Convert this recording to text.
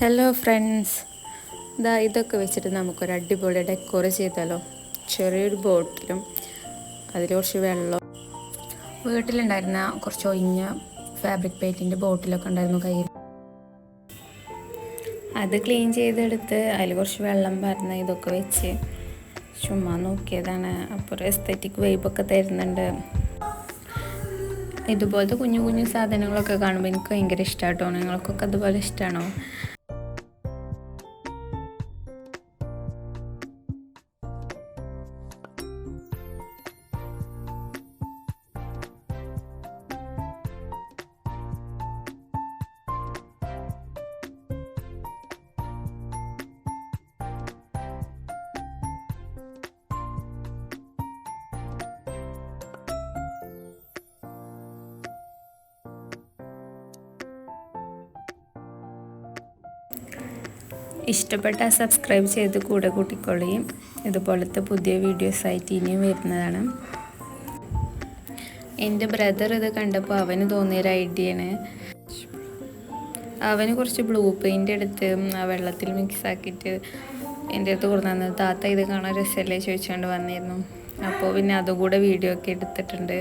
Hello friends, ഇതൊക്കെ വെച്ചിട്ട് നമുക്കൊരു അടിപൊളി ഡെക്കോർ ചെയ്താലോ. ചെറിയൊരു ബോട്ടിലും അതിൽ കുറച്ച് വെള്ളം, വീട്ടിലുണ്ടായിരുന്ന കുറച്ച് ഒഴിഞ്ഞ ഫാബ്രിക് പെയിൻറ്റിൻ്റെ ബോട്ടിലൊക്കെ ഉണ്ടായിരുന്നു കയ്യിൽ. അത് ക്ലീൻ ചെയ്തെടുത്ത് അതിൽ കുറച്ച് വെള്ളം പറഞ്ഞ് ഇതൊക്കെ വെച്ച് ചുമ്മാ നോക്കിയതാണ്. അപ്പോൾ ഒരു എസ്തെറ്റിക് വൈബൊക്കെ തരുന്നുണ്ട്. ഇതുപോലത്തെ കുഞ്ഞു കുഞ്ഞു സാധനങ്ങളൊക്കെ കാണുമ്പോൾ എനിക്ക് ഭയങ്കര ഇഷ്ടമാട്ടോ. നിങ്ങൾക്കൊക്കെ അതുപോലെ ഇഷ്ടമാണോ? ഇഷ്ടപ്പെട്ടാൽ സബ്സ്ക്രൈബ് ചെയ്ത് കൂടെ കൂട്ടിക്കൊള്ളുകയും ഇതുപോലത്തെ പുതിയ വീഡിയോസായിട്ട് ഇനിയും വരുന്നതാണ്. എൻ്റെ ബ്രദർ ഇത് കണ്ടപ്പോൾ അവന് തോന്നിയൊരു ഐഡിയയാണ്. അവന് കുറച്ച് ബ്ലൂ പെയിൻ്റ് എടുത്ത് ആ വെള്ളത്തിൽ മിക്സ് ആക്കിയിട്ട് എൻ്റെ അടുത്ത് കൊണ്ടുവന്നത്, താത്ത ഇത് കാണാൻ രസമല്ലേ ചോദിച്ചുകൊണ്ട് വന്നിരുന്നു. അപ്പോൾ പിന്നെ അതുകൂടെ വീഡിയോ ഒക്കെ എടുത്തിട്ടുണ്ട്.